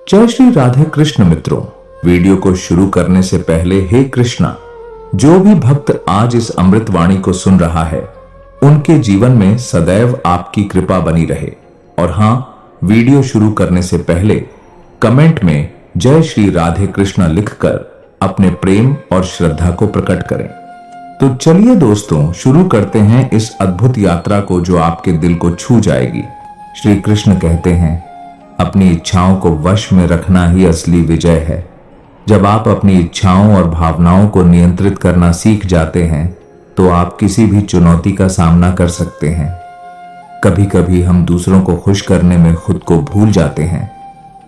जय श्री राधे कृष्ण मित्रों। वीडियो को शुरू करने से पहले हे कृष्णा, जो भी भक्त आज इस अमृतवाणी को सुन रहा है उनके जीवन में सदैव आपकी कृपा बनी रहे। और हाँ, वीडियो शुरू करने से पहले कमेंट में जय श्री राधे कृष्णा लिखकर अपने प्रेम और श्रद्धा को प्रकट करें। तो चलिए दोस्तों, शुरू करते हैं इस अद्भुत यात्रा को जो आपके दिल को छू जाएगी। श्री कृष्ण कहते हैं, अपनी इच्छाओं को वश में रखना ही असली विजय है। जब आप अपनी इच्छाओं और भावनाओं को नियंत्रित करना सीख जाते हैं तो आप किसी भी चुनौती का सामना कर सकते हैं। कभी कभी हम दूसरों को खुश करने में खुद को भूल जाते हैं,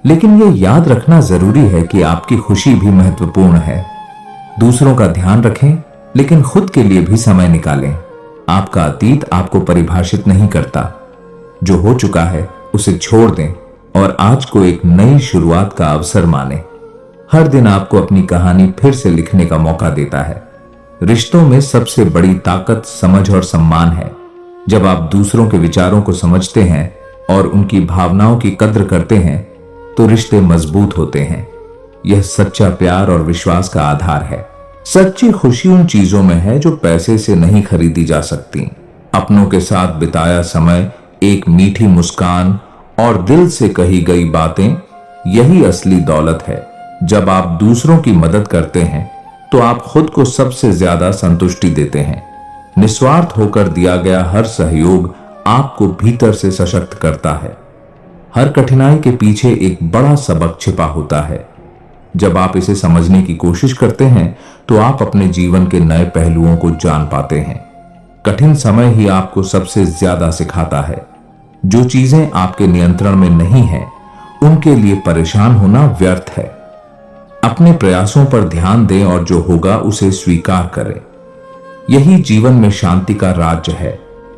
लेकिन ये याद रखना जरूरी है कि आपकी खुशी भी महत्वपूर्ण है। दूसरों का ध्यान रखें, लेकिन खुद के लिए भी समय निकालें। आपका अतीत आपको परिभाषित नहीं करता। जो हो चुका है उसे छोड़ दें और आज को एक नई शुरुआत का अवसर माने। हर दिन आपको अपनी कहानी फिर से लिखने का मौका देता है। रिश्तों में सबसे बड़ी ताकत समझ और सम्मान है। जब आप दूसरों के विचारों को समझते हैं और उनकी भावनाओं की कद्र करते हैं तो रिश्ते मजबूत होते हैं। यह सच्चा प्यार और विश्वास का आधार है। सच्ची खुशी उन चीजों में है जो पैसे से नहीं खरीदी जा सकती। अपनों के साथ बिताया समय, एक मीठी मुस्कान और दिल से कही गई बातें, यही असली दौलत है। जब आप दूसरों की मदद करते हैं तो आप खुद को सबसे ज्यादा संतुष्टि देते हैं। निस्वार्थ होकर दिया गया हर सहयोग आपको भीतर से सशक्त करता है। हर कठिनाई के पीछे एक बड़ा सबक छिपा होता है। जब आप इसे समझने की कोशिश करते हैं तो आप अपने जीवन के नए पहलुओं को जान पाते हैं। कठिन समय ही आपको सबसे ज्यादा सिखाता है। जो चीजें आपके नियंत्रण में नहीं है उनके लिए परेशान होना व्यर्थ है। अपने प्रयासों पर ध्यान दें और जो होगा उसे स्वीकार करें। यही जीवन में शांति का राज्य है।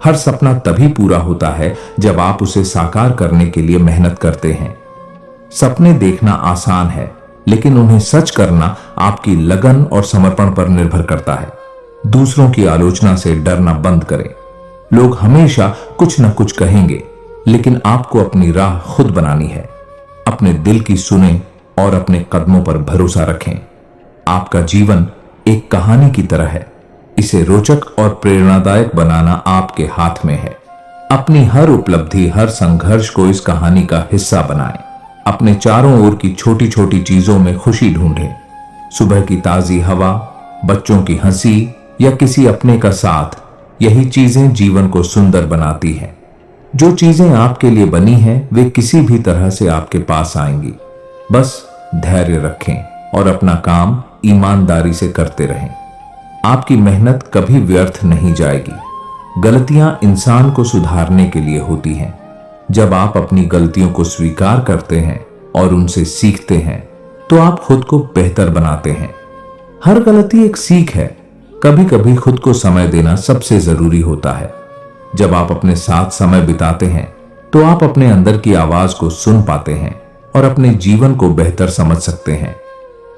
हर सपना तभी पूरा होता है जब आप उसे साकार करने के लिए मेहनत करते हैं। सपने देखना आसान है, लेकिन उन्हें सच करना आपकी लगन और समर्पण पर निर्भर करता है। दूसरों की आलोचना से डरना बंद करें। लोग हमेशा कुछ न कुछ कहेंगे, लेकिन आपको अपनी राह खुद बनानी है। अपने दिल की सुने और अपने कदमों पर भरोसा रखें। आपका जीवन एक कहानी की तरह है। इसे रोचक और प्रेरणादायक बनाना आपके हाथ में है। अपनी हर उपलब्धि, हर संघर्ष को इस कहानी का हिस्सा बनाएं। अपने चारों ओर की छोटी छोटी चीजों में खुशी ढूंढें। सुबह की ताजी हवा, बच्चों की हंसी या किसी अपने का साथ, यही चीजें जीवन को सुंदर बनाती हैं। जो चीजें आपके लिए बनी हैं वे किसी भी तरह से आपके पास आएंगी। बस धैर्य रखें और अपना काम ईमानदारी से करते रहें। आपकी मेहनत कभी व्यर्थ नहीं जाएगी। गलतियां इंसान को सुधारने के लिए होती हैं। जब आप अपनी गलतियों को स्वीकार करते हैं और उनसे सीखते हैं तो आप खुद को बेहतर बनाते हैं। हर गलती एक सीख है। कभी कभी खुद को समय देना सबसे जरूरी होता है। जब आप अपने साथ समय बिताते हैं तो आप अपने अंदर की आवाज को सुन पाते हैं और अपने जीवन को बेहतर समझ सकते हैं।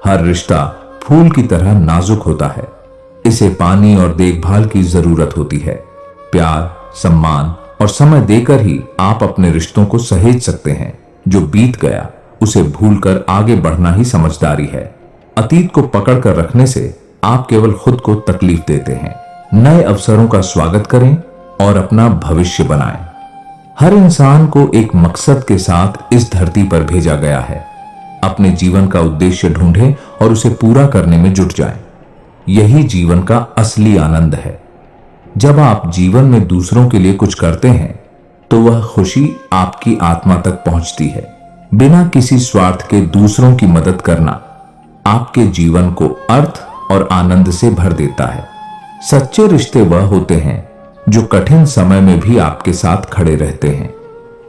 हर रिश्ता फूल की तरह नाजुक होता है। इसे पानी और देखभाल की जरूरत होती है। प्यार, सम्मान और समय देकर ही आप अपने रिश्तों को सहेज सकते हैं। जो बीत गया उसे भूलकर आगे बढ़ना ही समझदारी है। अतीत को पकड़ कर रखने से आप केवल खुद को तकलीफ देते हैं। नए अवसरों का स्वागत करें और अपना भविष्य बनाएं। हर इंसान को एक मकसद के साथ इस धरती पर भेजा गया है। अपने जीवन का उद्देश्य ढूंढें और उसे पूरा करने में जुट जाएं। यही जीवन का असली आनंद है। जब आप जीवन में दूसरों के लिए कुछ करते हैं तो वह खुशी आपकी आत्मा तक पहुंचती है। बिना किसी स्वार्थ के दूसरों की मदद करना आपके जीवन को अर्थ और आनंद से भर देता है। सच्चे रिश्ते वह होते हैं जो कठिन समय में भी आपके साथ खड़े रहते हैं।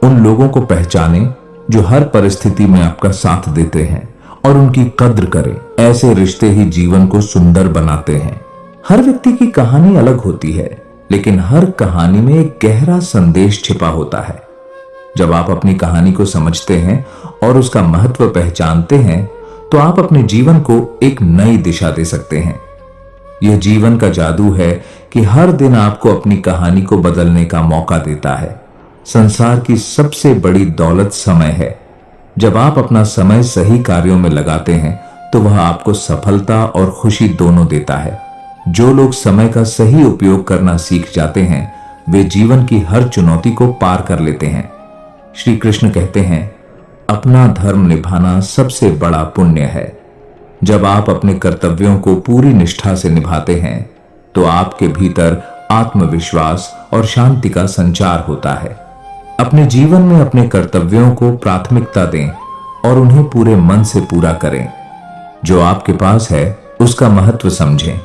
उन लोगों को पहचानें जो हर परिस्थिति में आपका साथ देते हैं और उनकी कद्र करें। ऐसे रिश्ते ही जीवन को सुंदर बनाते हैं। हर व्यक्ति की कहानी अलग होती है, लेकिन हर कहानी में एक गहरा संदेश छिपा होता है। जब आप अपनी कहानी को समझते हैं और उसका महत्व पहचानते हैं तो आप अपने जीवन को एक नई दिशा दे सकते हैं। यह जीवन का जादू है कि हर दिन आपको अपनी कहानी को बदलने का मौका देता है। संसार की सबसे बड़ी दौलत समय है। जब आप अपना समय सही कार्यों में लगाते हैं तो वह आपको सफलता और खुशी दोनों देता है। जो लोग समय का सही उपयोग करना सीख जाते हैं वे जीवन की हर चुनौती को पार कर लेते हैं। श्री कृष्ण कहते हैं, अपना धर्म निभाना सबसे बड़ा पुण्य है। जब आप अपने कर्तव्यों को पूरी निष्ठा से निभाते हैं तो आपके भीतर आत्मविश्वास और शांति का संचार होता है। अपने जीवन में अपने कर्तव्यों को प्राथमिकता दें और उन्हें पूरे मन से पूरा करें। जो आपके पास है उसका महत्व समझें।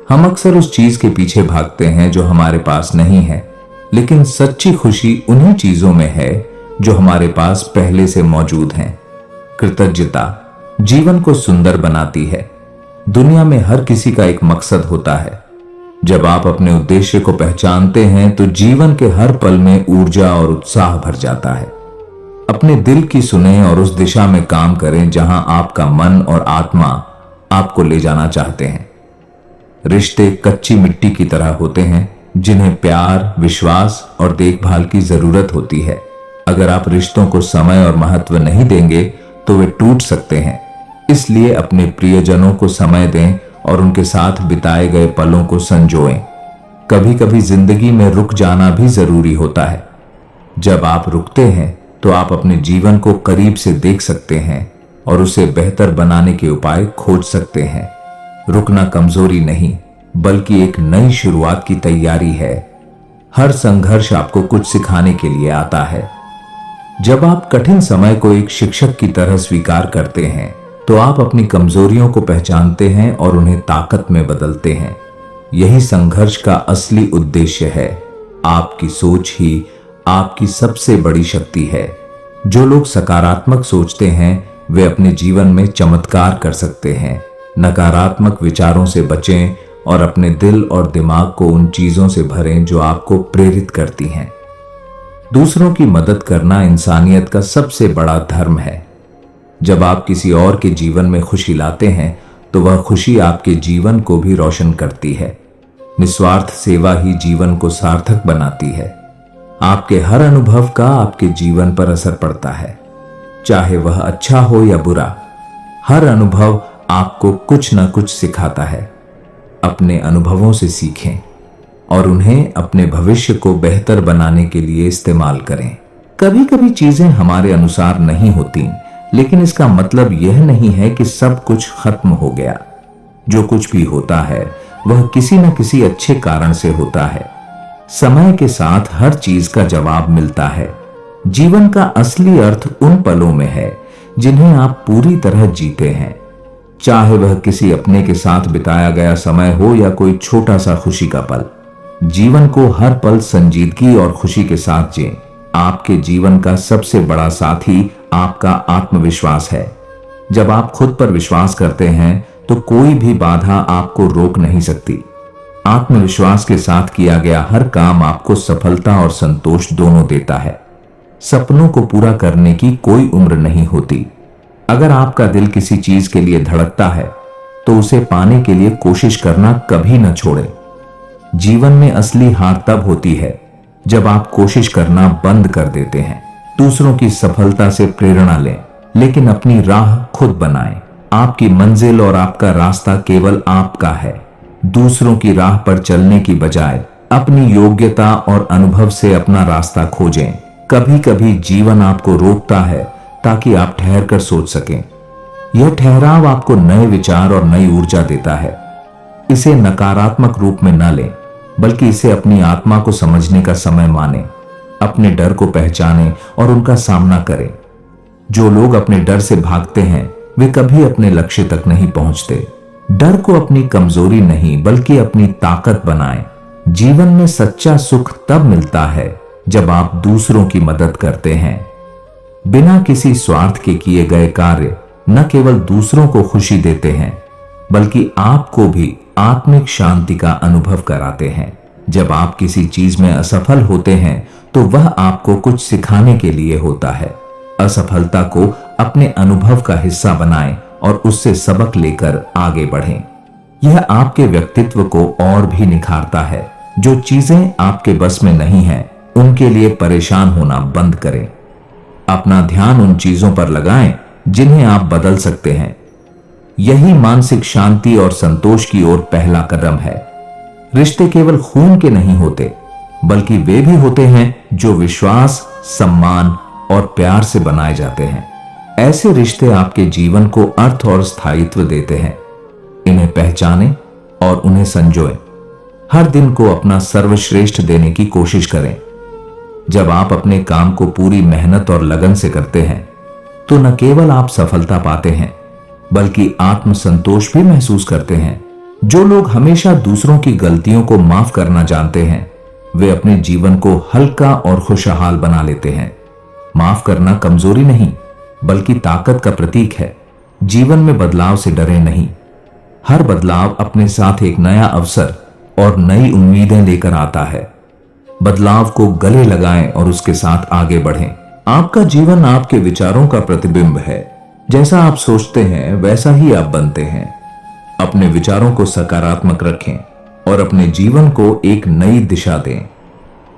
हम अक्सर उस चीज के पीछे भागते हैं जो हमारे पास नहीं है, लेकिन सच्ची खुशी उन्हीं चीजों में है जो हमारे पास पहले से मौजूद हैं। कृतज्ञता जीवन को सुंदर बनाती है। दुनिया में हर किसी का एक मकसद होता है। जब आप अपने उद्देश्य को पहचानते हैं तो जीवन के हर पल में ऊर्जा और उत्साह भर जाता है। अपने दिल की सुने और उस दिशा में काम करें जहां आपका मन और आत्मा आपको ले जाना चाहते हैं। रिश्ते कच्ची मिट्टी की तरह होते हैं जिन्हें प्यार, विश्वास और देखभाल की जरूरत होती है। अगर आप रिश्तों को समय और महत्व नहीं देंगे तो वे टूट सकते हैं। इसलिए अपने प्रियजनों को समय दें और उनके साथ बिताए गए पलों को संजोएं। कभी कभी जिंदगी में रुक जाना भी जरूरी होता है। जब आप रुकते हैं तो आप अपने जीवन को करीब से देख सकते हैं और उसे बेहतर बनाने के उपाय खोज सकते हैं। रुकना कमजोरी नहीं बल्कि एक नई शुरुआत की तैयारी है। हर संघर्ष आपको कुछ सिखाने के लिए आता है। जब आप कठिन समय को एक शिक्षक की तरह स्वीकार करते हैं तो आप अपनी कमजोरियों को पहचानते हैं और उन्हें ताकत में बदलते हैं। यही संघर्ष का असली उद्देश्य है। आपकी सोच ही आपकी सबसे बड़ी शक्ति है। जो लोग सकारात्मक सोचते हैं वे अपने जीवन में चमत्कार कर सकते हैं। नकारात्मक विचारों से बचें और अपने दिल और दिमाग को उन चीजों से भरें जो आपको प्रेरित करती हैं। दूसरों की मदद करना इंसानियत का सबसे बड़ा धर्म है। जब आप किसी और के जीवन में खुशी लाते हैं तो वह खुशी आपके जीवन को भी रोशन करती है। निस्वार्थ सेवा ही जीवन को सार्थक बनाती है। आपके हर अनुभव का आपके जीवन पर असर पड़ता है, चाहे वह अच्छा हो या बुरा। हर अनुभव आपको कुछ न कुछ सिखाता है। अपने अनुभवों से सीखें और उन्हें अपने भविष्य को बेहतर बनाने के लिए इस्तेमाल करें। कभी कभी चीजें हमारे अनुसार नहीं होती, लेकिन इसका मतलब यह नहीं है कि सब कुछ खत्म हो गया। जो कुछ भी होता है वह किसी न किसी अच्छे कारण से होता है। समय के साथ हर चीज का जवाब मिलता है। जीवन का असली अर्थ उन पलों में है जिन्हें आप पूरी तरह जीते हैं, चाहे वह किसी अपने के साथ बिताया गया समय हो या कोई छोटा सा खुशी का पल। जीवन को हर पल संजीदगी और खुशी के साथ जिएं। आपके जीवन का सबसे बड़ा साथी आपका आत्मविश्वास है। जब आप खुद पर विश्वास करते हैं तो कोई भी बाधा आपको रोक नहीं सकती। आत्मविश्वास के साथ किया गया हर काम आपको सफलता और संतोष दोनों देता है। सपनों को पूरा करने की कोई उम्र नहीं होती। अगर आपका दिल किसी चीज के लिए धड़कता है तो उसे पाने के लिए कोशिश करना कभी न छोड़ें। जीवन में असली हार तब होती है जब आप कोशिश करना बंद कर देते हैं। दूसरों की सफलता से प्रेरणा लें, लेकिन अपनी राह खुद बनाएं। आपकी मंजिल और आपका रास्ता केवल आपका है। दूसरों की राह पर चलने की बजाय अपनी योग्यता और अनुभव से अपना रास्ता खोजें। कभी कभी जीवन आपको रोकता है ताकि आप ठहर कर सोच सकें। यह ठहराव आपको नए विचार और नई ऊर्जा देता है। इसे नकारात्मक रूप में न लें, बल्कि इसे अपनी आत्मा को समझने का समय मानें। अपने डर को पहचानें और उनका सामना करें। जो लोग अपने डर से भागते हैं वे कभी अपने लक्ष्य तक नहीं पहुंचते। डर को अपनी कमजोरी नहीं बल्कि अपनी ताकत बनाएं। जीवन में सच्चा सुख तब मिलता है जब आप दूसरों की मदद करते हैं। बिना किसी स्वार्थ के किए गए कार्य न केवल दूसरों को खुशी देते हैं बल्कि आपको भी आत्मिक शांति का अनुभव कराते हैं। जब आप किसी चीज में असफल होते हैं तो वह आपको कुछ सिखाने के लिए होता है। असफलता को अपने अनुभव का हिस्सा बनाएं और उससे सबक लेकर आगे बढ़ें। यह आपके व्यक्तित्व को और भी निखारता है। जो चीजें आपके बस में नहीं हैं, उनके लिए परेशान होना बंद करें। अपना ध्यान उन चीजों पर लगाएं जिन्हें आप बदल सकते हैं। यही मानसिक शांति और संतोष की ओर पहला कदम है। रिश्ते केवल खून के नहीं होते, बल्कि वे भी होते हैं जो विश्वास, सम्मान और प्यार से बनाए जाते हैं। ऐसे रिश्ते आपके जीवन को अर्थ और स्थायित्व देते हैं। इन्हें पहचानें और उन्हें संजोएं। हर दिन को अपना सर्वश्रेष्ठ देने की कोशिश करें। जब आप अपने काम को पूरी मेहनत और लगन से करते हैं, तो न केवल आप सफलता पाते हैं, बल्कि आत्मसंतोष भी महसूस करते हैं। जो लोग हमेशा दूसरों की गलतियों को माफ करना जानते हैं, वे अपने जीवन को हल्का और खुशहाल बना लेते हैं। माफ करना कमजोरी नहीं, बल्कि ताकत का प्रतीक है। जीवन में बदलाव से डरे नहीं। हर बदलाव अपने साथ एक नया अवसर और नई उम्मीदें लेकर आता है। बदलाव को गले लगाएं और उसके साथ आगे बढ़ें। आपका जीवन आपके विचारों का प्रतिबिंब है। जैसा आप सोचते हैं, वैसा ही आप बनते हैं। अपने विचारों को सकारात्मक रखें और अपने जीवन को एक नई दिशा दें।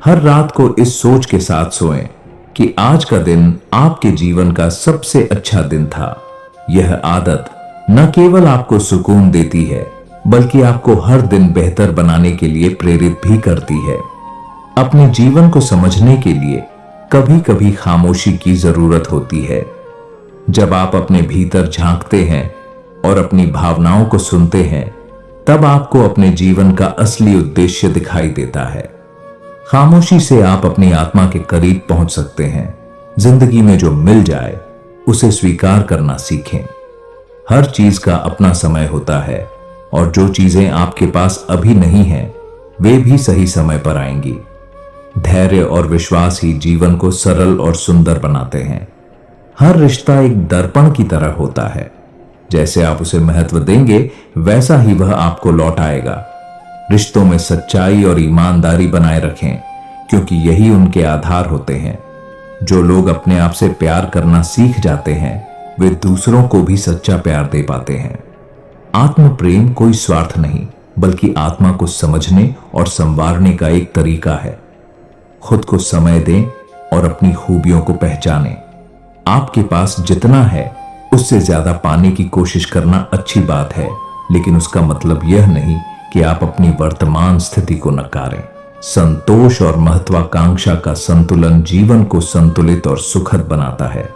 हर रात को इस सोच के साथ सोएं कि आज का दिन आपके जीवन का सबसे अच्छा दिन था। यह आदत न केवल आपको सुकून देती है, बल्कि आपको हर दिन बेहतर बनाने के लिए प्रेरित भी करती है। अपने जीवन को समझने के लिए कभी कभी खामोशी की जरूरत होती है। जब आप अपने भीतर झांकते हैं और अपनी भावनाओं को सुनते हैं, तब आपको अपने जीवन का असली उद्देश्य दिखाई देता है। खामोशी से आप अपनी आत्मा के करीब पहुंच सकते हैं। जिंदगी में जो मिल जाए उसे स्वीकार करना सीखें। हर चीज का अपना समय होता है और जो चीजें आपके पास अभी नहीं हैं, वे भी सही समय पर आएंगी। धैर्य और विश्वास ही जीवन को सरल और सुंदर बनाते हैं। हर रिश्ता एक दर्पण की तरह होता है। जैसे आप उसे महत्व देंगे, वैसा ही वह आपको लौट आएगा। रिश्तों में सच्चाई और ईमानदारी बनाए रखें, क्योंकि यही उनके आधार होते हैं। जो लोग अपने आप से प्यार करना सीख जाते हैं, वे दूसरों को भी सच्चा प्यार दे पाते हैं। आत्म प्रेम कोई स्वार्थ नहीं, बल्कि आत्मा को समझने और संवारने का एक तरीका है। खुद को समय दें और अपनी खूबियों को पहचानें। आपके पास जितना है, उससे ज्यादा पाने की कोशिश करना अच्छी बात है, लेकिन उसका मतलब यह नहीं कि आप अपनी वर्तमान स्थिति को नकारें। संतोष और महत्वाकांक्षा का संतुलन जीवन को संतुलित और सुखद बनाता है।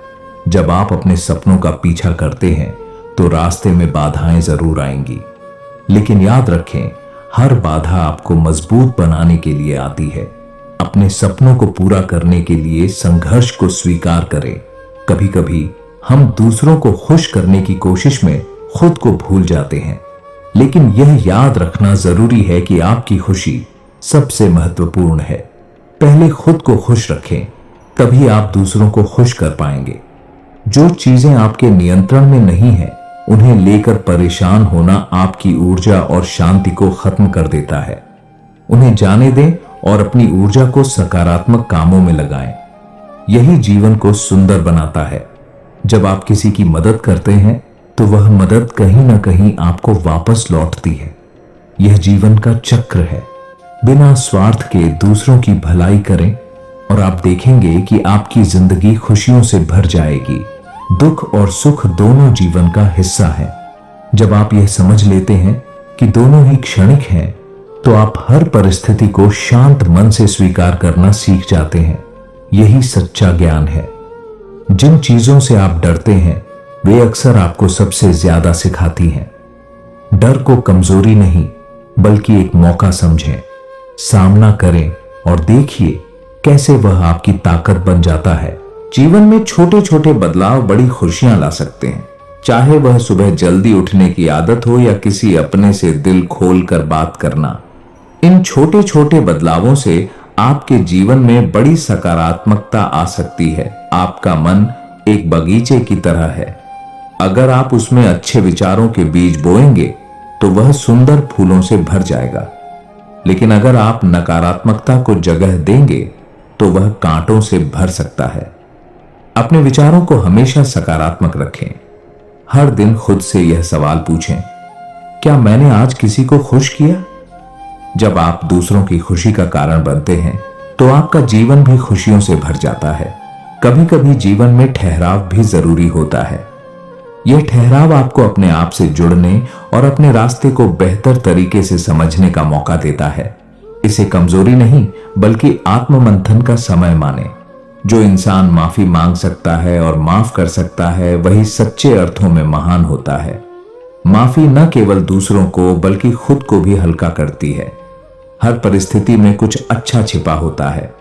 जब आप अपने सपनों का पीछा करते हैं, तो रास्ते में बाधाएं जरूर आएंगी, लेकिन याद रखें, हर बाधा आपको मजबूत बनाने के लिए आती है। अपने सपनों को पूरा करने के लिए संघर्ष को स्वीकार करें। कभी कभी हम दूसरों को खुश करने की कोशिश में खुद को भूल जाते हैं, लेकिन यह याद रखना जरूरी है कि आपकी खुशी सबसे महत्वपूर्ण है। पहले खुद को खुश रखें, तभी आप दूसरों को खुश कर पाएंगे। जो चीजें आपके नियंत्रण में नहीं है, उन्हें लेकर परेशान होना आपकी ऊर्जा और शांति को खत्म कर देता है। उन्हें जाने दें और अपनी ऊर्जा को सकारात्मक कामों में लगाएं। यही जीवन को सुंदर बनाता है। जब आप किसी की मदद करते हैं, तो वह मदद कहीं ना कहीं आपको वापस लौटती है। यह जीवन का चक्र है। बिना स्वार्थ के दूसरों की भलाई करें और आप देखेंगे कि आपकी जिंदगी खुशियों से भर जाएगी। दुख और सुख दोनों जीवन का हिस्सा है। जब आप यह समझ लेते हैं कि दोनों ही क्षणिक हैं, तो आप हर परिस्थिति को शांत मन से स्वीकार करना सीख जाते हैं। यही सच्चा ज्ञान है। जिन चीजों से आप डरते हैं, वे अक्सर आपको सबसे ज्यादा सिखाती हैं। डर को कमजोरी नहीं, बल्कि एक मौका समझें। सामना करें और देखिए कैसे वह आपकी ताकत बन जाता है। जीवन में छोटे छोटे बदलाव बड़ी खुशियां ला सकते हैं। चाहे वह सुबह जल्दी उठने की आदत हो या किसी अपने से दिल खोल कर बात करना। इन छोटे छोटे बदलावों से आपके जीवन में बड़ी सकारात्मकता आ सकती है। आपका मन एक बगीचे की तरह है। अगर आप उसमें अच्छे विचारों के बीज बोएंगे, तो वह सुंदर फूलों से भर जाएगा। लेकिन अगर आप नकारात्मकता को जगह देंगे, तो वह कांटों से भर सकता है। अपने विचारों को हमेशा सकारात्मक रखें। हर दिन खुद से यह सवाल पूछें, क्या मैंने आज किसी को खुश किया? जब आप दूसरों की खुशी का कारण बनते हैं, तो आपका जीवन भी खुशियों से भर जाता है। कभी कभी जीवन में ठहराव भी जरूरी होता है। यह ठहराव आपको अपने आप से जुड़ने और अपने रास्ते को बेहतर तरीके से समझने का मौका देता है। इसे कमजोरी नहीं बल्कि आत्ममंथन का समय माने। जो इंसान माफी मांग सकता है और माफ कर सकता है वही सच्चे अर्थों में महान होता है। माफी न केवल दूसरों को बल्कि खुद को भी हल्का करती है। हर परिस्थिति में कुछ अच्छा छिपा होता है।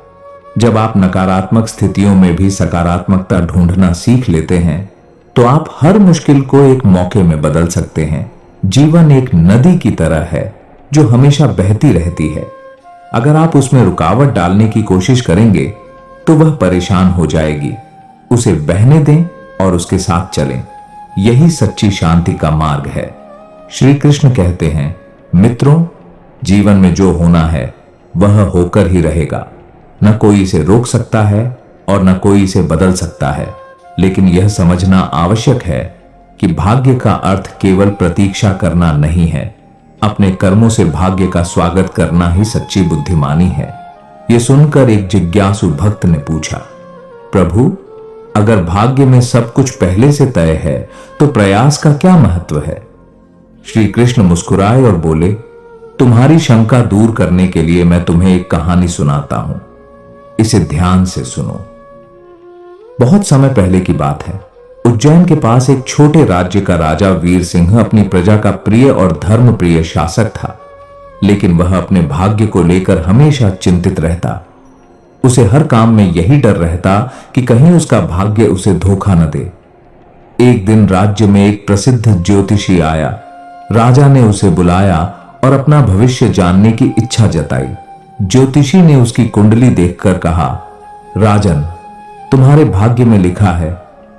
जब आप नकारात्मक स्थितियों में भी सकारात्मकता ढूंढना सीख लेते हैं तो आप हर मुश्किल को एक मौके में बदल सकते हैं। जीवन एक नदी की तरह है जो हमेशा बहती रहती है। अगर आप उसमें रुकावट डालने की कोशिश करेंगे तो वह परेशान हो जाएगी। उसे बहने दें और उसके साथ चलें। यही सच्ची शांति का मार्ग है। श्री कृष्ण कहते हैं, मित्रों, जीवन में जो होना है वह होकर ही रहेगा। न कोई इसे रोक सकता है और न कोई इसे बदल सकता है। लेकिन यह समझना आवश्यक है कि भाग्य का अर्थ केवल प्रतीक्षा करना नहीं है। अपने कर्मों से भाग्य का स्वागत करना ही सच्ची बुद्धिमानी है। यह सुनकर एक जिज्ञासु भक्त ने पूछा, प्रभु, अगर भाग्य में सब कुछ पहले से तय है तो प्रयास का क्या महत्व है? श्री कृष्ण मुस्कुराए और बोले, तुम्हारी शंका दूर करने के लिए मैं तुम्हें एक कहानी सुनाता हूं। इसे ध्यान से सुनो। बहुत समय पहले की बात है। उज्जैन के पास एक छोटे राज्य का राजा वीर सिंह अपनी प्रजा का प्रिय और धर्मप्रिय शासक था। लेकिन वह अपने भाग्य को लेकर हमेशा चिंतित रहता। उसे हर काम में यही डर रहता कि कहीं उसका भाग्य उसे धोखा न दे। एक दिन राज्य में एक प्रसिद्ध ज्योतिषी आया। राजा ने उसे बुलाया और अपना भविष्य जानने की इच्छा जताई। ज्योतिषी ने उसकी कुंडली देखकर कहा, राजन, तुम्हारे भाग्य में लिखा है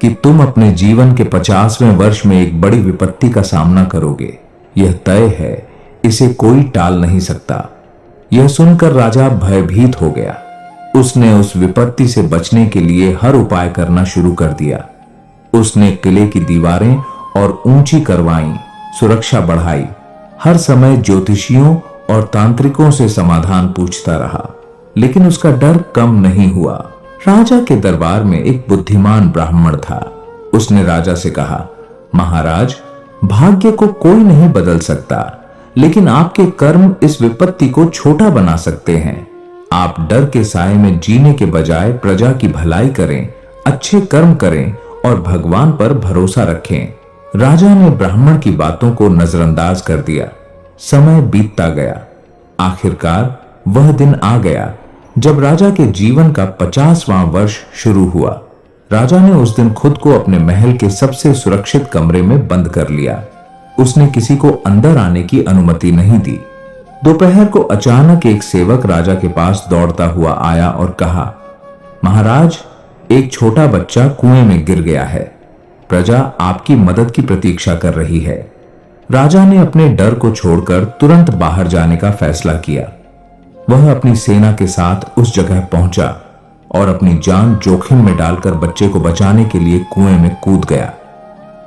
कि तुम अपने जीवन के 50वें वर्ष में एक बड़ी विपत्ति का सामना करोगे। यह तय है, इसे कोई टाल नहीं सकता। यह सुनकर राजा भयभीत हो गया। उसने उस विपत्ति से बचने के लिए हर उपाय करना शुरू कर दिया। उसने किले की दीवारें और ऊंची करवाई, सुरक्षा बढ़ाई। हर समय ज्योतिषियों और तांत्रिकों से समाधान पूछता रहा, लेकिन उसका डर कम नहीं हुआ। राजा के दरबार में एक बुद्धिमान ब्राह्मण था। उसने राजा से कहा, महाराज, भाग्य को कोई नहीं बदल सकता, लेकिन आपके कर्म इस विपत्ति को छोटा बना सकते हैं। आप डर के साए में जीने के बजाय प्रजा की भलाई करें, अच्छे कर्म करें और भगवान पर भरोसा रखें। राजा ने ब्राह्मण की बातों को नजरअंदाज कर दिया। समय बीतता गया। आखिरकार वह दिन आ गया जब राजा के जीवन का 50वां वर्ष शुरू हुआ। राजा ने उस दिन खुद को अपने महल के सबसे सुरक्षित कमरे में बंद कर लिया। उसने किसी को अंदर आने की अनुमति नहीं दी। दोपहर को अचानक एक सेवक राजा के पास दौड़ता हुआ आया और कहा, महाराज, एक छोटा बच्चा कुएं में गिर गया है। प्रजा आपकी मदद की प्रतीक्षा कर रही है। राजा ने अपने डर को छोड़कर तुरंत बाहर जाने का फैसला किया। वह अपनी सेना के साथ उस जगह पहुंचा और अपनी जान जोखिम में डालकर बच्चे को बचाने के लिए कुएं में कूद गया।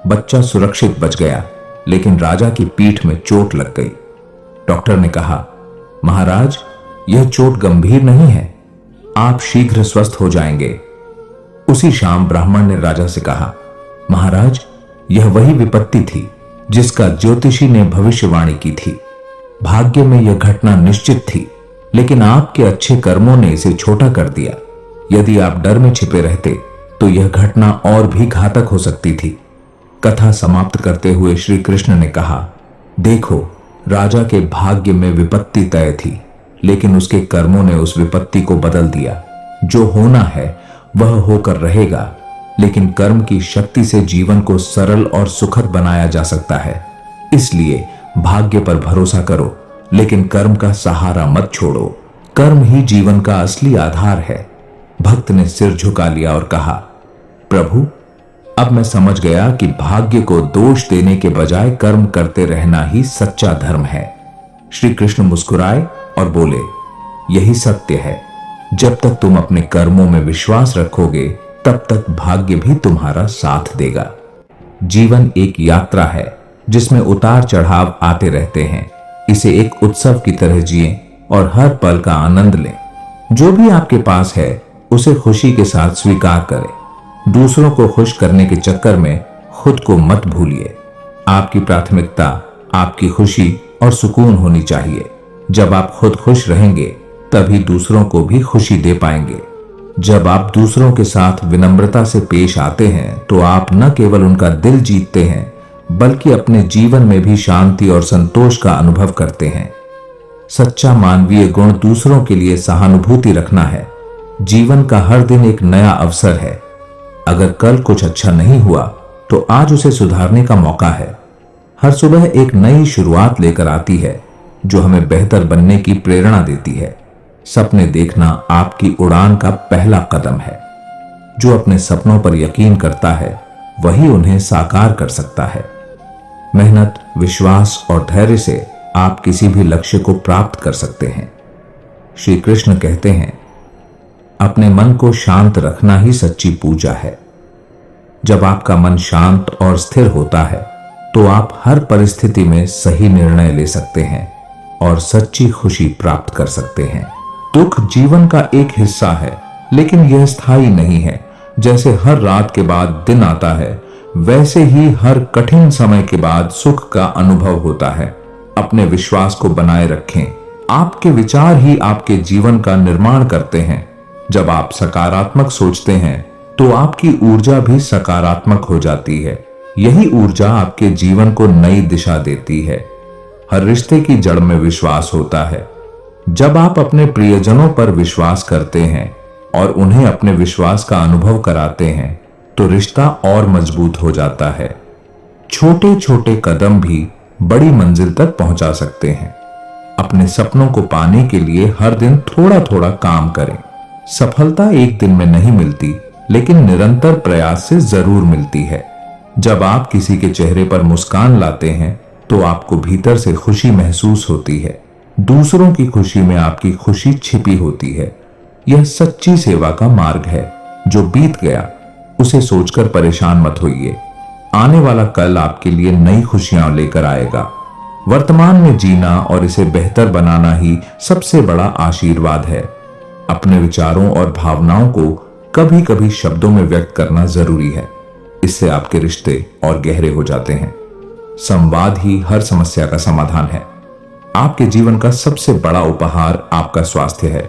बच्चा सुरक्षित बच गया, लेकिन राजा की पीठ में चोट लग गई। डॉक्टर ने कहा, महाराज, यह चोट गंभीर नहीं है, आप शीघ्र स्वस्थ हो जाएंगे। उसी शाम ब्राह्मण ने राजा से कहा, महाराज, यह वही विपत्ति थी जिसका ज्योतिषी ने भविष्यवाणी की थी। भाग्य में यह घटना निश्चित थी, लेकिन आपके अच्छे कर्मों ने इसे छोटा कर दिया। यदि आप डर में छिपे रहते तो यह घटना और भी घातक हो सकती थी। कथा समाप्त करते हुए श्री कृष्ण ने कहा, देखो, राजा के भाग्य में विपत्ति तय थी, लेकिन उसके कर्मों ने उस विपत्ति को बदल दिया। जो होना है वह होकर रहेगा, लेकिन कर्म की शक्ति से जीवन को सरल और सुखद बनाया जा सकता है। इसलिए भाग्य पर भरोसा करो, लेकिन कर्म का सहारा मत छोड़ो। कर्म ही जीवन का असली आधार है। भक्त ने सिर झुका लिया और कहा, प्रभु, अब मैं समझ गया कि भाग्य को दोष देने के बजाय कर्म करते रहना ही सच्चा धर्म है। श्री कृष्ण मुस्कुराए और बोले, यही सत्य है। जब तक तुम अपने कर्मों में विश्वास रखोगे, तब तक भाग्य भी तुम्हारा साथ देगा। जीवन एक यात्रा है जिसमें उतार चढ़ाव आते रहते हैं। इसे एक उत्सव की तरह जिएं और हर पल का आनंद लें। जो भी आपके पास है उसे खुशी के साथ स्वीकार करें। दूसरों को खुश करने के चक्कर में खुद को मत भूलिए। आपकी प्राथमिकता आपकी खुशी और सुकून होनी चाहिए। जब आप खुद खुश रहेंगे तभी दूसरों को भी खुशी दे पाएंगे। जब आप दूसरों के साथ विनम्रता से पेश आते हैं तो आप न केवल उनका दिल जीतते हैं बल्कि अपने जीवन में भी शांति और संतोष का अनुभव करते हैं। सच्चा मानवीय गुण दूसरों के लिए सहानुभूति रखना है। जीवन का हर दिन एक नया अवसर है। अगर कल कुछ अच्छा नहीं हुआ तो आज उसे सुधारने का मौका है। हर सुबह एक नई शुरुआत लेकर आती है जो हमें बेहतर बनने की प्रेरणा देती है। सपने देखना आपकी उड़ान का पहला कदम है। जो अपने सपनों पर यकीन करता है वही उन्हें साकार कर सकता है। मेहनत, विश्वास और धैर्य से आप किसी भी लक्ष्य को प्राप्त कर सकते हैं। श्री कृष्ण कहते हैं, अपने मन को शांत रखना ही सच्ची पूजा है। जब आपका मन शांत और स्थिर होता है तो आप हर परिस्थिति में सही निर्णय ले सकते हैं और सच्ची खुशी प्राप्त कर सकते हैं। दुख जीवन का एक हिस्सा है, लेकिन यह स्थायी नहीं है। जैसे हर रात के बाद दिन आता है, वैसे ही हर कठिन समय के बाद सुख का अनुभव होता है। अपने विश्वास को बनाए रखें। आपके विचार ही आपके जीवन का निर्माण करते हैं। जब आप सकारात्मक सोचते हैं तो आपकी ऊर्जा भी सकारात्मक हो जाती है। यही ऊर्जा आपके जीवन को नई दिशा देती है। हर रिश्ते की जड़ में विश्वास होता है। जब आप अपने प्रियजनों पर विश्वास करते हैं और उन्हें अपने विश्वास का अनुभव कराते हैं तो रिश्ता और मजबूत हो जाता है। छोटे छोटे कदम भी बड़ी मंजिल तक पहुंचा सकते हैं। अपने सपनों को पाने के लिए हर दिन थोड़ा थोड़ा काम करें। सफलता एक दिन में नहीं मिलती, लेकिन निरंतर प्रयास से जरूर मिलती है। जब आप किसी के चेहरे पर मुस्कान लाते हैं तो आपको भीतर से खुशी महसूस होती है। दूसरों की खुशी में आपकी खुशी छिपी होती है। यह सच्ची सेवा का मार्ग है। जो बीत गया उसे सोचकर परेशान मत होइए। आने वाला कल आपके लिए नई खुशियां लेकर आएगा। वर्तमान में जीना और इसे बेहतर बनाना ही सबसे बड़ा आशीर्वाद है। अपने विचारों और भावनाओं को कभी कभी शब्दों में व्यक्त करना जरूरी है। इससे आपके रिश्ते और गहरे हो जाते हैं। संवाद ही हर समस्या का समाधान है। आपके जीवन का सबसे बड़ा उपहार आपका स्वास्थ्य है।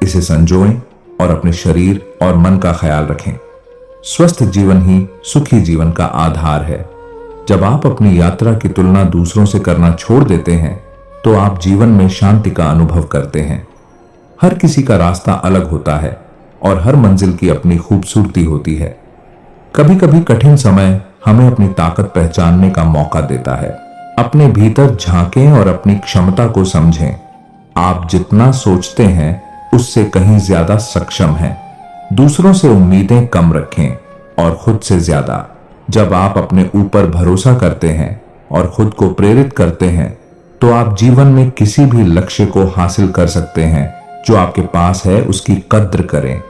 इसे संजोएं और अपने शरीर और मन का ख्याल रखें। स्वस्थ जीवन ही सुखी जीवन का आधार है। जब आप अपनी यात्रा की तुलना दूसरों से करना छोड़ देते हैं तो आप जीवन में शांति का अनुभव करते हैं। हर किसी का रास्ता अलग होता है और हर मंजिल की अपनी खूबसूरती होती है। कभी कभी कठिन समय हमें अपनी ताकत पहचानने का मौका देता है। अपने भीतर झांकें और अपनी क्षमता को समझें। आप जितना सोचते हैं उससे कहीं ज्यादा सक्षम हैं। दूसरों से उम्मीदें कम रखें और खुद से ज्यादा। जब आप अपने ऊपर भरोसा करते हैं और खुद को प्रेरित करते हैं तो आप जीवन में किसी भी लक्ष्य को हासिल कर सकते हैं। जो आपके पास है उसकी कद्र करें।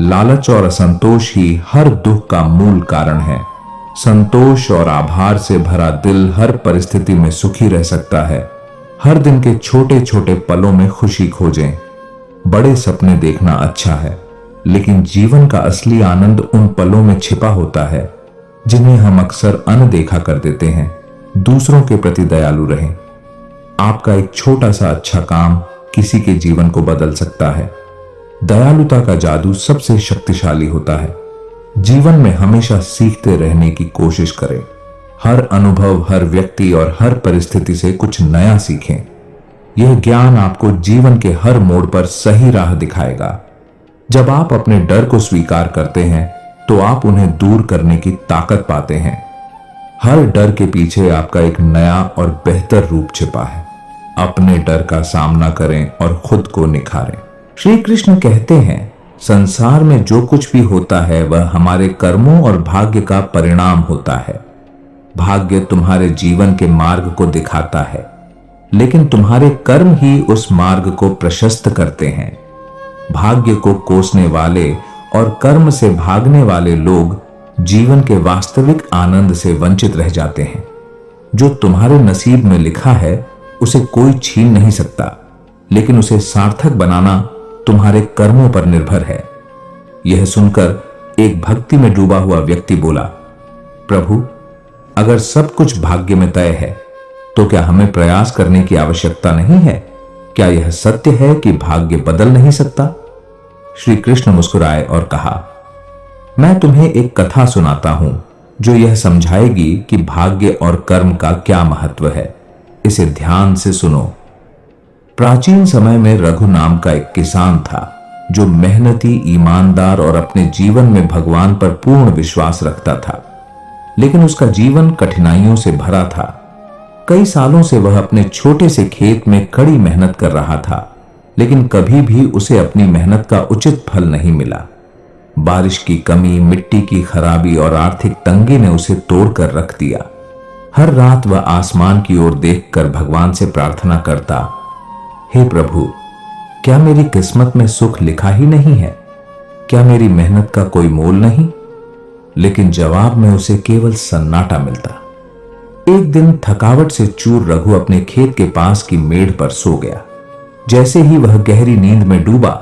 लालच और असंतोष ही हर दुख का मूल कारण है। संतोष और आभार से भरा दिल हर परिस्थिति में सुखी रह सकता है। हर दिन के छोटे छोटे पलों में खुशी खोजें। बड़े सपने देखना अच्छा है, लेकिन जीवन का असली आनंद उन पलों में छिपा होता है जिन्हें हम अक्सर अनदेखा कर देते हैं। दूसरों के प्रति दयालु रहें। आपका एक छोटा सा अच्छा काम किसी के जीवन को बदल सकता है। दयालुता का जादू सबसे शक्तिशाली होता है। जीवन में हमेशा सीखते रहने की कोशिश करें। हर अनुभव, हर व्यक्ति और हर परिस्थिति से कुछ नया सीखें। यह ज्ञान आपको जीवन के हर मोड़ पर सही राह दिखाएगा। जब आप अपने डर को स्वीकार करते हैं तो आप उन्हें दूर करने की ताकत पाते हैं। हर डर के पीछे आपका एक नया और बेहतर रूप छिपा है। अपने डर का सामना करें और खुद को निखारें। श्री कृष्ण कहते हैं, संसार में जो कुछ भी होता है वह हमारे कर्मों और भाग्य का परिणाम होता है। भाग्य तुम्हारे जीवन के मार्ग को दिखाता है, लेकिन तुम्हारे कर्म ही उस मार्ग को प्रशस्त करते हैं। भाग्य को कोसने वाले और कर्म से भागने वाले लोग जीवन के वास्तविक आनंद से वंचित रह जाते हैं। जो तुम्हारे नसीब में लिखा है उसे कोई छीन नहीं सकता, लेकिन उसे सार्थक बनाना तुम्हारे कर्मों पर निर्भर है। यह सुनकर एक भक्ति में डूबा हुआ व्यक्ति बोला, प्रभु, अगर सब कुछ भाग्य में तय है तो क्या हमें प्रयास करने की आवश्यकता नहीं है? क्या यह सत्य है कि भाग्य बदल नहीं सकता? श्री कृष्ण मुस्कुराए और कहा, मैं तुम्हें एक कथा सुनाता हूं जो यह समझाएगी कि भाग्य और कर्म का क्या महत्व है। इसे ध्यान से सुनो। प्राचीन समय में रघु नाम का एक किसान था जो मेहनती, ईमानदार और अपने जीवन में भगवान पर पूर्ण विश्वास रखता था। लेकिन उसका जीवन कठिनाइयों से भरा था। कई सालों से वह अपने छोटे से खेत में कड़ी मेहनत कर रहा था, लेकिन कभी भी उसे अपनी मेहनत का उचित फल नहीं मिला। बारिश की कमी, मिट्टी की खराबी और आर्थिक तंगी ने उसे तोड़कर रख दिया। हर रात वह आसमान की ओर देखकर भगवान से प्रार्थना करता, हे प्रभु, क्या मेरी किस्मत में सुख लिखा ही नहीं है? क्या मेरी मेहनत का कोई मोल नहीं? लेकिन जवाब में उसे केवल सन्नाटा मिलता। एक दिन थकावट से चूर रघु अपने खेत के पास की मेड़ पर सो गया। जैसे ही वह गहरी नींद में डूबा,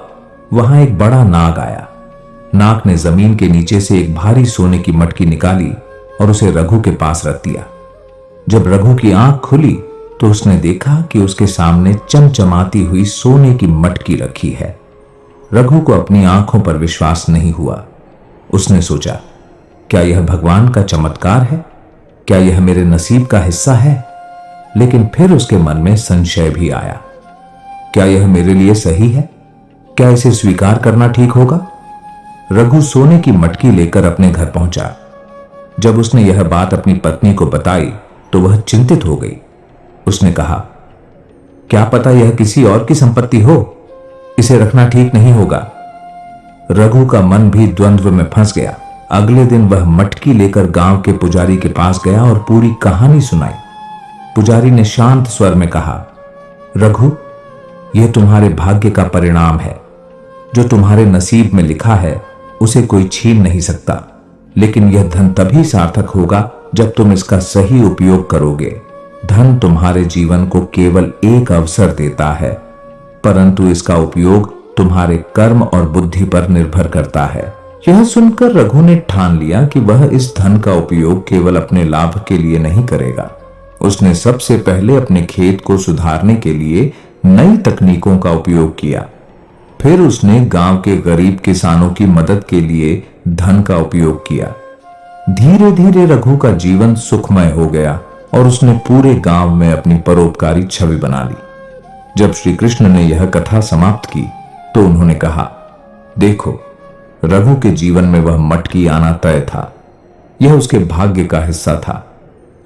वहां एक बड़ा नाग आया। नाग ने जमीन के नीचे से एक भारी सोने की मटकी निकाली और उसे रघु के पास रख दिया। जब रघु की आंख खुली तो उसने देखा कि उसके सामने चमचमाती हुई सोने की मटकी रखी है। रघु को अपनी आंखों पर विश्वास नहीं हुआ। उसने सोचा, क्या यह भगवान का चमत्कार है? क्या यह मेरे नसीब का हिस्सा है? लेकिन फिर उसके मन में संशय भी आया, क्या यह मेरे लिए सही है? क्या इसे स्वीकार करना ठीक होगा? रघु सोने की मटकी लेकर अपने घर पहुंचा। जब उसने यह बात अपनी पत्नी को बताई तो वह चिंतित हो गई। उसने कहा, क्या पता यह किसी और की संपत्ति हो, इसे रखना ठीक नहीं होगा। रघु का मन भी द्वंद्व में फंस गया। अगले दिन वह मटकी लेकर गांव के पुजारी के पास गया और पूरी कहानी सुनाई। पुजारी ने शांत स्वर में कहा, रघु, यह तुम्हारे भाग्य का परिणाम है। जो तुम्हारे नसीब में लिखा है उसे कोई छीन नहीं सकता, लेकिन यह धन तभी सार्थक होगा जब तुम इसका सही उपयोग करोगे। धन तुम्हारे जीवन को केवल एक अवसर देता है, परंतु इसका उपयोग तुम्हारे कर्म और बुद्धि पर निर्भर करता है। यह सुनकर रघु ने ठान लिया कि वह इस धन का उपयोग केवल अपने लाभ के लिए नहीं करेगा। उसने सबसे पहले अपने खेत को सुधारने के लिए नई तकनीकों का उपयोग किया। फिर उसने गांव के गरीब किसानों की मदद के लिए धन का उपयोग किया। धीरे धीरे रघु का जीवन सुखमय हो गया और उसने पूरे गांव में अपनी परोपकारी छवि बना ली। जब श्री कृष्ण ने यह कथा समाप्त की तो उन्होंने कहा, देखो, रघु के जीवन में वह मटकी आना तय था। यह उसके भाग्य का हिस्सा था,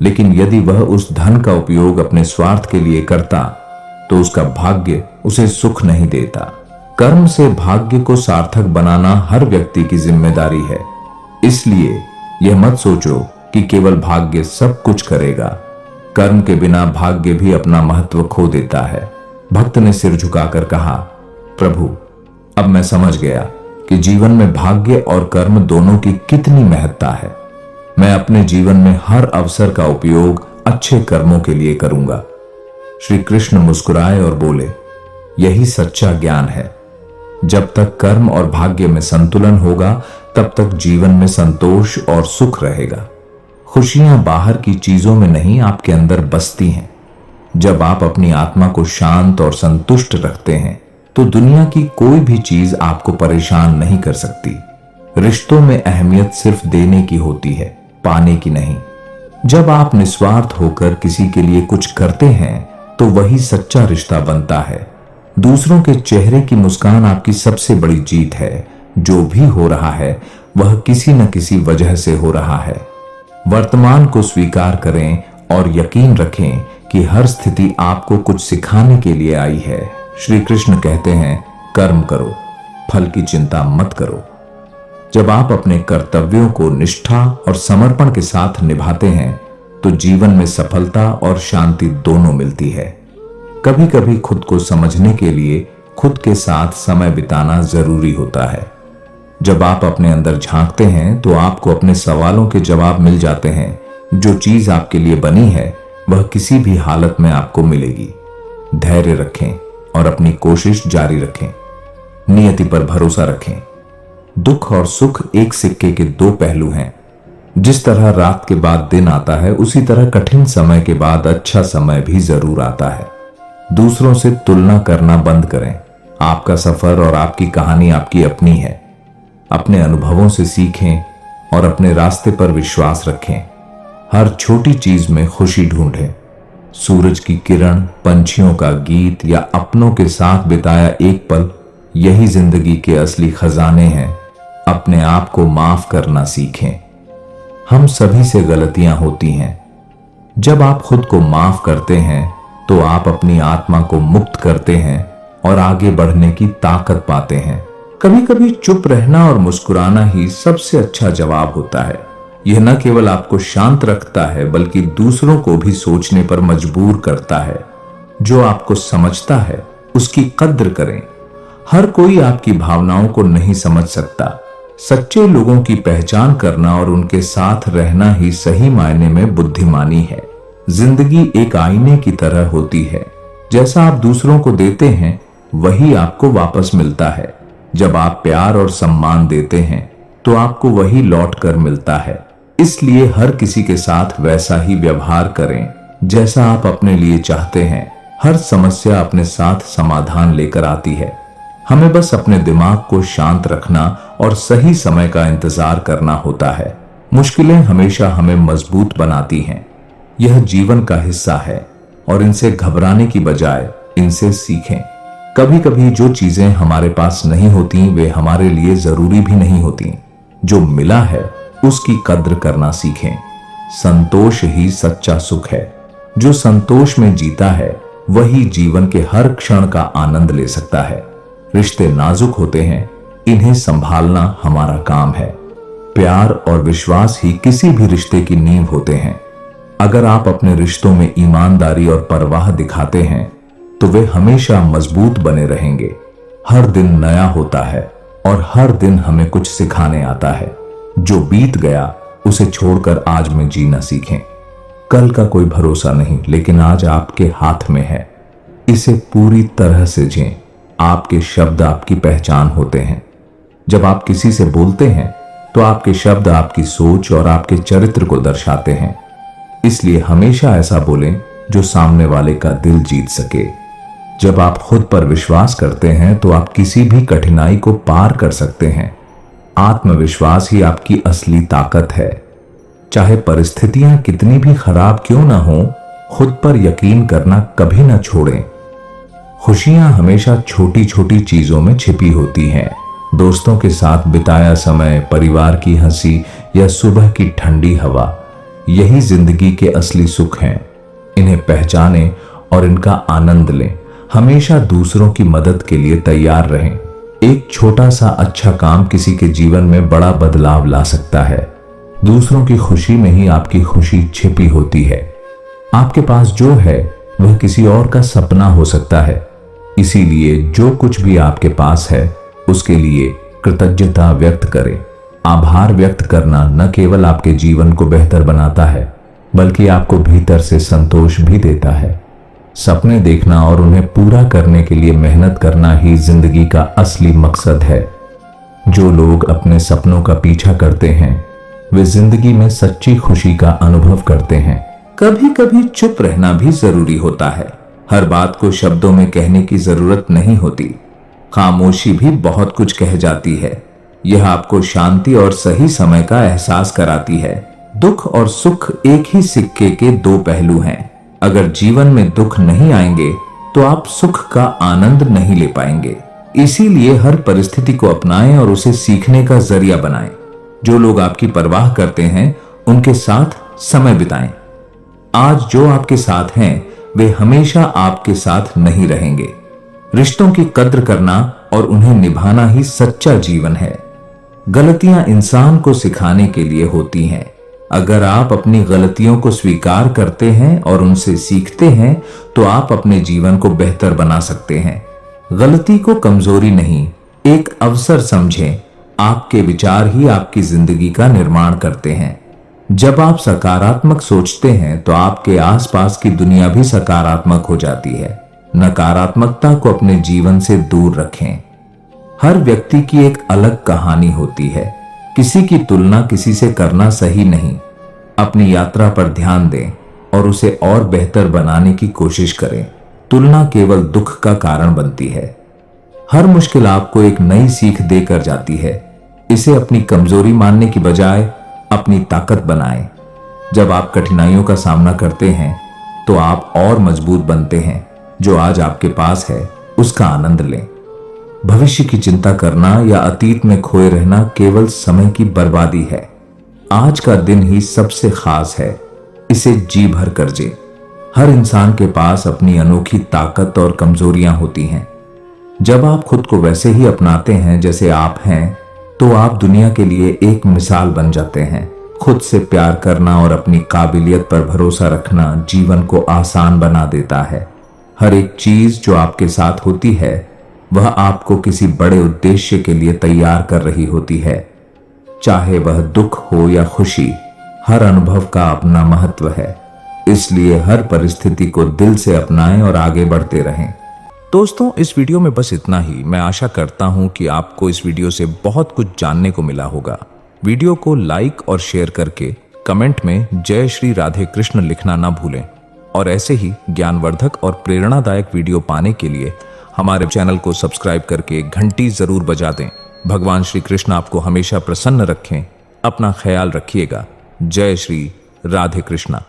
लेकिन यदि वह उस धन का उपयोग अपने स्वार्थ के लिए करता तो उसका भाग्य उसे सुख नहीं देता। कर्म से भाग्य को सार्थक बनाना हर व्यक्ति की जिम्मेदारी है। इसलिए यह मत सोचो कि केवल भाग्य सब कुछ करेगा। कर्म के बिना भाग्य भी अपना महत्व खो देता है। भक्त ने सिर झुकाकर कहा, प्रभु, अब मैं समझ गया कि जीवन में भाग्य और कर्म दोनों की कितनी महत्ता है। मैं अपने जीवन में हर अवसर का उपयोग अच्छे कर्मों के लिए करूंगा। श्री कृष्ण मुस्कुराए और बोले, यही सच्चा ज्ञान है। जब तक कर्म और भाग्य में संतुलन होगा, तब तक जीवन में संतोष और सुख रहेगा। खुशियां बाहर की चीजों में नहीं, आपके अंदर बसती हैं। जब आप अपनी आत्मा को शांत और संतुष्ट रखते हैं तो दुनिया की कोई भी चीज आपको परेशान नहीं कर सकती। रिश्तों में अहमियत सिर्फ देने की होती है, पाने की नहीं। जब आप निस्वार्थ होकर किसी के लिए कुछ करते हैं तो वही सच्चा रिश्ता बनता है। दूसरों के चेहरे की मुस्कान आपकी सबसे बड़ी जीत है। जो भी हो रहा है वह किसी न किसी वजह से हो रहा है। वर्तमान को स्वीकार करें और यकीन रखें कि हर स्थिति आपको कुछ सिखाने के लिए आई है। श्री कृष्ण कहते हैं, कर्म करो, फल की चिंता मत करो। जब आप अपने कर्तव्यों को निष्ठा और समर्पण के साथ निभाते हैं तो जीवन में सफलता और शांति दोनों मिलती है। कभी कभी खुद को समझने के लिए खुद के साथ समय बिताना जरूरी होता है। जब आप अपने अंदर झांकते हैं तो आपको अपने सवालों के जवाब मिल जाते हैं। जो चीज आपके लिए बनी है वह किसी भी हालत में आपको मिलेगी। धैर्य रखें और अपनी कोशिश जारी रखें। नियति पर भरोसा रखें। दुख और सुख एक सिक्के के दो पहलू हैं। जिस तरह रात के बाद दिन आता है, उसी तरह कठिन समय के बाद अच्छा समय भी जरूर आता है। दूसरों से तुलना करना बंद करें। आपका सफर और आपकी कहानी आपकी अपनी है। अपने अनुभवों से सीखें और अपने रास्ते पर विश्वास रखें। हर छोटी चीज में खुशी ढूंढें। सूरज की किरण, पंछियों का गीत या अपनों के साथ बिताया एक पल, यही जिंदगी के असली खजाने हैं। अपने आप को माफ करना सीखें। हम सभी से गलतियां होती हैं। जब आप खुद को माफ करते हैं तो आप अपनी आत्मा को मुक्त करते हैं और आगे बढ़ने की ताकत पाते हैं। कभी कभी चुप रहना और मुस्कुराना ही सबसे अच्छा जवाब होता है। यह न केवल आपको शांत रखता है बल्कि दूसरों को भी सोचने पर मजबूर करता है। जो आपको समझता है उसकी कद्र करें। हर कोई आपकी भावनाओं को नहीं समझ सकता। सच्चे लोगों की पहचान करना और उनके साथ रहना ही सही मायने में बुद्धिमानी है। जिंदगी एक आईने की तरह होती है। जैसा आप दूसरों को देते हैं वही आपको वापस मिलता है। जब आप प्यार और सम्मान देते हैं तो आपको वही लौट कर मिलता है। इसलिए हर किसी के साथ वैसा ही व्यवहार करें जैसा आप अपने लिए चाहते हैं। हर समस्या अपने साथ समाधान लेकर आती है। हमें बस अपने दिमाग को शांत रखना और सही समय का इंतजार करना होता है। मुश्किलें हमेशा हमें मजबूत बनाती हैं। यह जीवन का हिस्सा है और इनसे घबराने की बजाय इनसे सीखें। कभी कभी जो चीजें हमारे पास नहीं होती वे हमारे लिए जरूरी भी नहीं होती। जो मिला है उसकी कद्र करना सीखें। संतोष ही सच्चा सुख है। जो संतोष में जीता है वही जीवन के हर क्षण का आनंद ले सकता है। रिश्ते नाजुक होते हैं, इन्हें संभालना हमारा काम है। प्यार और विश्वास ही किसी भी रिश्ते की नींव होते हैं। अगर आप अपने रिश्तों में ईमानदारी और परवाह दिखाते हैं तो वे हमेशा मजबूत बने रहेंगे। हर दिन नया होता है और हर दिन हमें कुछ सिखाने आता है। जो बीत गया उसे छोड़कर आज में जीना सीखें। कल का कोई भरोसा नहीं, लेकिन आज आपके हाथ में है। इसे पूरी तरह से जिएं। आपके शब्द आपकी पहचान होते हैं। जब आप किसी से बोलते हैं तो आपके शब्द आपकी सोच और आपके चरित्र को दर्शाते हैं। इसलिए हमेशा ऐसा बोलें जो सामने वाले का दिल जीत सके। जब आप खुद पर विश्वास करते हैं तो आप किसी भी कठिनाई को पार कर सकते हैं। आत्मविश्वास ही आपकी असली ताकत है। चाहे परिस्थितियां कितनी भी खराब क्यों ना हो, खुद पर यकीन करना कभी ना छोड़ें। खुशियां हमेशा छोटी छोटी चीजों में छिपी होती हैं। दोस्तों के साथ बिताया समय, परिवार की हंसी या सुबह की ठंडी हवा, यही जिंदगी के असली सुख हैं। इन्हें पहचानें और इनका आनंद लें। हमेशा दूसरों की मदद के लिए तैयार रहें। एक छोटा सा अच्छा काम किसी के जीवन में बड़ा बदलाव ला सकता है। दूसरों की खुशी में ही आपकी खुशी छिपी होती है। आपके पास जो है वह किसी और का सपना हो सकता है। इसीलिए जो कुछ भी आपके पास है उसके लिए कृतज्ञता व्यक्त करें। आभार व्यक्त करना न केवल आपके जीवन को बेहतर बनाता है बल्कि आपको भीतर से संतोष भी देता है। सपने देखना और उन्हें पूरा करने के लिए मेहनत करना ही जिंदगी का असली मकसद है। जो लोग अपने सपनों का पीछा करते हैं वे जिंदगी में सच्ची खुशी का अनुभव करते हैं। कभी कभी चुप रहना भी जरूरी होता है। हर बात को शब्दों में कहने की जरूरत नहीं होती। खामोशी भी बहुत कुछ कह जाती है। यह आपको शांति और सही समय का एहसास कराती है। दुख और सुख एक ही सिक्के के दो पहलू हैं। अगर जीवन में दुख नहीं आएंगे तो आप सुख का आनंद नहीं ले पाएंगे। इसीलिए हर परिस्थिति को अपनाएं और उसे सीखने का जरिया बनाएं। जो लोग आपकी परवाह करते हैं उनके साथ समय बिताएं। आज जो आपके साथ हैं वे हमेशा आपके साथ नहीं रहेंगे। रिश्तों की कद्र करना और उन्हें निभाना ही सच्चा जीवन है। गलतियां इंसान को सिखाने के लिए होती हैं। अगर आप अपनी गलतियों को स्वीकार करते हैं और उनसे सीखते हैं तो आप अपने जीवन को बेहतर बना सकते हैं। गलती को कमजोरी नहीं, एक अवसर समझें। आपके विचार ही आपकी जिंदगी का निर्माण करते हैं। जब आप सकारात्मक सोचते हैं तो आपके आसपास की दुनिया भी सकारात्मक हो जाती है। नकारात्मकता को अपने जीवन से दूर रखें। हर व्यक्ति की एक अलग कहानी होती है। किसी की तुलना किसी से करना सही नहीं। अपनी यात्रा पर ध्यान दें और उसे और बेहतर बनाने की कोशिश करें। तुलना केवल दुख का कारण बनती है। हर मुश्किल आपको एक नई सीख देकर जाती है। इसे अपनी कमजोरी मानने की बजाय अपनी ताकत बनाएं। जब आप कठिनाइयों का सामना करते हैं तो आप और मजबूत बनते हैं। जो आज आपके पास है उसका आनंद लें। भविष्य की चिंता करना या अतीत में खोए रहना केवल समय की बर्बादी है। आज का दिन ही सबसे खास है, इसे जी भर कर जिए। हर इंसान के पास अपनी अनोखी ताकत और कमजोरियां होती हैं। जब आप खुद को वैसे ही अपनाते हैं जैसे आप हैं, तो आप दुनिया के लिए एक मिसाल बन जाते हैं। खुद से प्यार करना और अपनी काबिलियत पर भरोसा रखना जीवन को आसान बना देता है। हर एक चीज जो आपके साथ होती है वह आपको किसी बड़े उद्देश्य के लिए तैयार कर रही होती है। चाहे वह दुख हो या खुशी, हर अनुभव का अपना महत्व है। इसलिए हर परिस्थिति को दिल से अपनाएं और आगे बढ़ते रहें। दोस्तों, इस वीडियो में बस इतना ही। मैं आशा करता हूं कि आपको इस वीडियो से बहुत कुछ जानने को मिला होगा। वीडियो को लाइक और शेयर करके कमेंट में जय श्री राधे कृष्ण लिखना ना भूलें। और ऐसे ही ज्ञानवर्धक और प्रेरणादायक वीडियो पाने के लिए हमारे चैनल को सब्सक्राइब करके घंटी जरूर बजा दें। भगवान श्री कृष्ण आपको हमेशा प्रसन्न रखें। अपना ख्याल रखिएगा। जय श्री राधे कृष्णा।